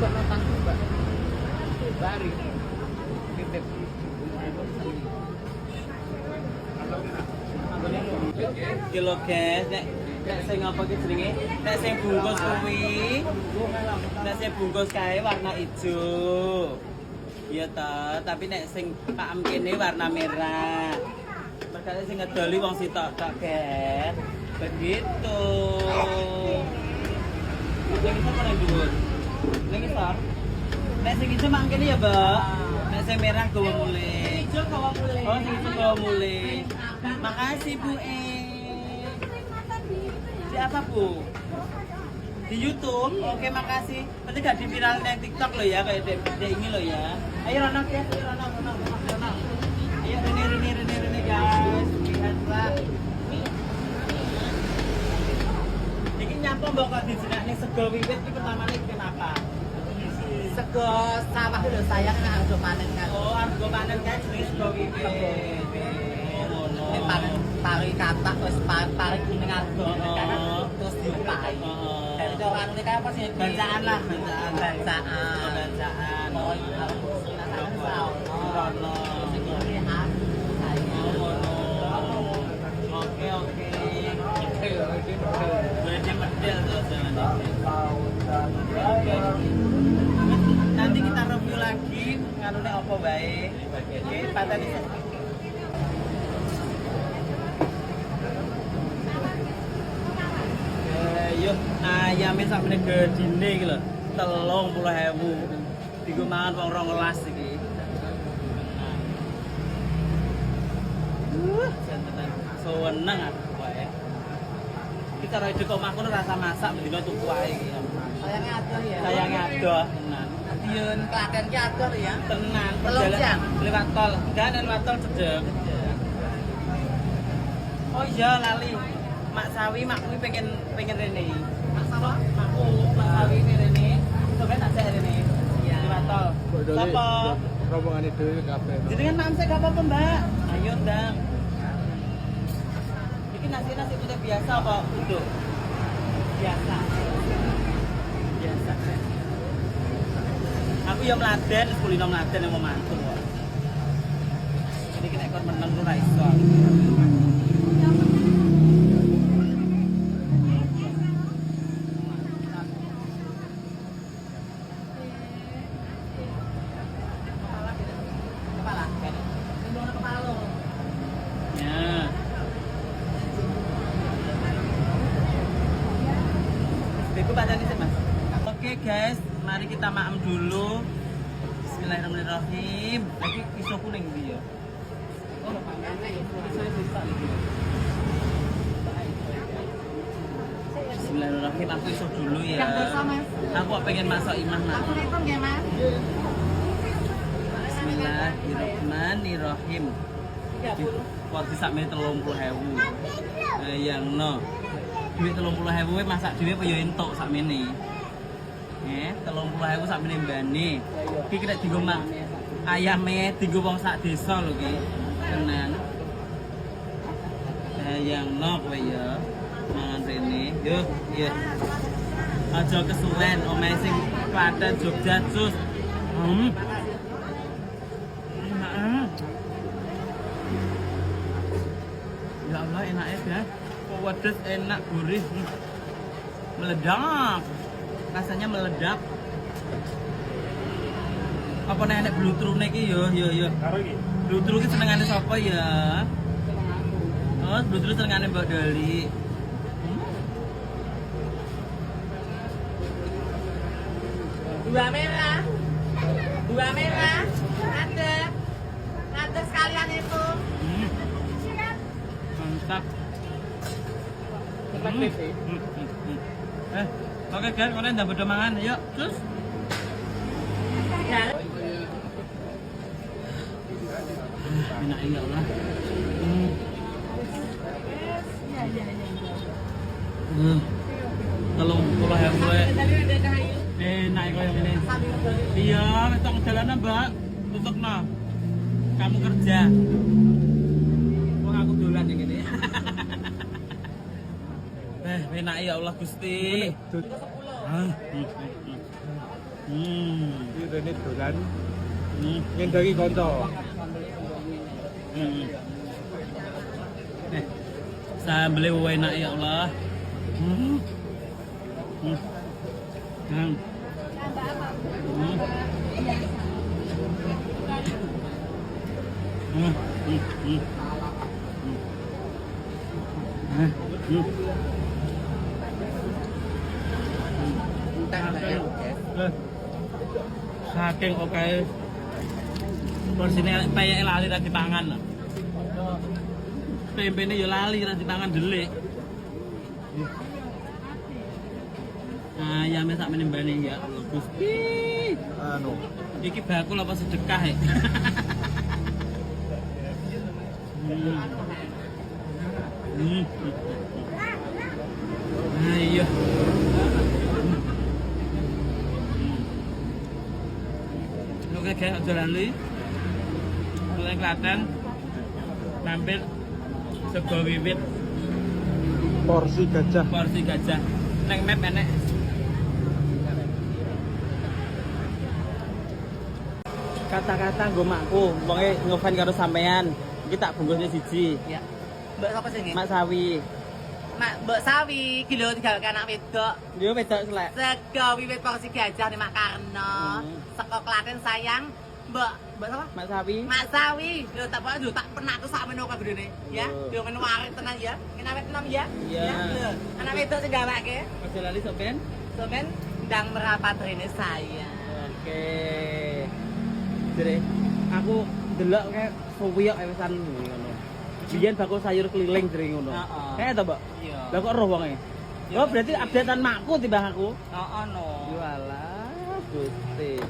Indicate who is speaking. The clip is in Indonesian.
Speaker 1: Mbak nonton Mbak. Bari. Titip.
Speaker 2: Iki lho guys, nek sing apa ki jenenge? Nek sing bungkus kuwi, nek sing bungkus kae warna ijo. Iya ta, tapi nek sing pakem kene warna merah. Makanya sing ngedoli wong sitok tok, guys. Begitu. Nek iso kene dhuwur. Nek iso. Nek sing ijo mak kene ya, Mbak. Nek sing merah gowo mulih. Ijo gowo mulih. Oh, sing ijo gowo mulih. Makasih Bu Siapa Bu? Di YouTube? Oke makasih. Nanti gak diviralin yang TikTok loh ya kayak dia ini loh ya. Ayo Ronok ya, ayo Ronok. Ayo Rene guys. Lihatlah. Ini nyapa mbak kok di sini nih sego wiwit ini pertama nih kenapa?
Speaker 1: Sego sawah lho sayang nek arep panen kan.
Speaker 2: Oh, arep panen kan jenis sego wiwit.
Speaker 1: Nek panen pari katak wis pari kuning argo terus diupai. Dari cara anu nek apa sih
Speaker 2: Bancaan lah,
Speaker 1: bancaan. Oh,
Speaker 2: Rono. Oke. Berarti medel tuh nanti kita review lagi nganune apa baik. Oke, pateni. Yuk, ayamnya sampai gedine iki lho. 30.000. Digo mangan wong 12 iki. Jantenan seneng aku wae. Kita ora di omahku rasa masak mendingan tuku wae iki.
Speaker 1: Sayangnya adoh ya.
Speaker 2: Sayangnya adoh tenan.
Speaker 1: Dieun Klaten ki adoh ya.
Speaker 2: Tenan.
Speaker 1: Telung jam
Speaker 2: lewat tol. Enggak lewat tol cedek. Oh iya lali. Mak Sawi, makku pengen rene.
Speaker 1: Mak Sawi?
Speaker 2: Makku, Mak Sawi rene. Sampai tak cek rene. Iya. Lewat tol. Sopo?
Speaker 3: Rombongan itu kabeh.
Speaker 2: Jadi kan mam saya gak apa-apa, Mbak. Ayo, Ndang. Ini nasi putih biasa apa uduk? Biasa. Aku yang meladen, kulino meladen yang mau mantul kok. Jadi kita ekor meneng tuh raiso. Oke guys, mari kita maem dulu. Bismillahirrahmanirrahim. Lagi iso kuning dia. Oh, Bismillahirrahmanirrahim. Aku iso dulu ya. Aku pengen masuk iman nak. Bismillahirrahmanirrahim. Waktu sakmene 30.000. Yang no. Duit 30.000 masak dhewe apa ya entuk sakmene. 30.000 sakmene mbane. Iki kira dienggo mak ayame dienggo wong sak desa lho iki. Tenan. Yang no kowe ya. Mangan rene. Yo, iya. Aja kesuwen omahe sing Klaten Jogja cus. Ya Allah enaknya ya. Pedes enak gurih. Meledak. Rasanya meledak. Apa nek enek blutrune iki yo. Blutru iki senengane sapa ya? Oh, blutru senengane Mbak Dali.
Speaker 1: Dua merah. Ada sekalian itu.
Speaker 2: Mantap. Oke guys, kalian udah bodo mangan, yuk, terus. Enak ya Allah. Tolong pulau ya mulai. Enak kayak ini. Iya, besok jalanan Mbak, tutup no. Kamu kerja. Wong aku dolan yang gini. Enak ya Allah Gusti.
Speaker 3: Iki rene dolan. Ngendaki kanca.
Speaker 2: Sambel enak ya Allah. Saking oke. Porsine payek lali ra dipangan. Tempene yo lali ra dipangan delik. Ayame sak menembane ya Allah Gusti.
Speaker 3: Anu.
Speaker 2: Iki bakul apa sedekah ya? Ayo. Lu kayak jalan li. Mulai Klaten. Mampir sego wiwit
Speaker 3: Porsi gajah.
Speaker 2: Neng map enek. Kata-kata nggo makku, wonge ngefan karo sampean. Iki tak bungkusnya siji.
Speaker 1: Ya. Mbak sapa sing nggih?
Speaker 2: Mak Sawi.
Speaker 1: Mbak Sawi, kilo 3 anak wedok.
Speaker 2: Yo wedok selek.
Speaker 1: Sego wiwit porsi gajah nih Mak Karno. Seko Klaten sayang. Mbak sapa?
Speaker 2: Mak Sawi.
Speaker 1: Mak Sawi, lho tak apa tak pernah aku sak menoka gedene ya.
Speaker 2: Oh.
Speaker 1: Yo men warit tenan ya. Kena wet enam ya.
Speaker 2: Iya.
Speaker 1: Ya, lho. Anak wedok sing gawake.
Speaker 2: Aja lali sampean.
Speaker 1: Somen ndang merapat rene saya.
Speaker 2: Oke. Jadi aku delok kayak suwiyok wisan ngono. Biyen bakul sayur keliling jering ngono.
Speaker 1: Heeh.
Speaker 2: Kayak to, Mbak?
Speaker 1: Iya.
Speaker 2: Lah kok roh wonge? Oh, berarti updatean makku timbang aku.
Speaker 1: Heeh no.
Speaker 2: Walah, Gusti.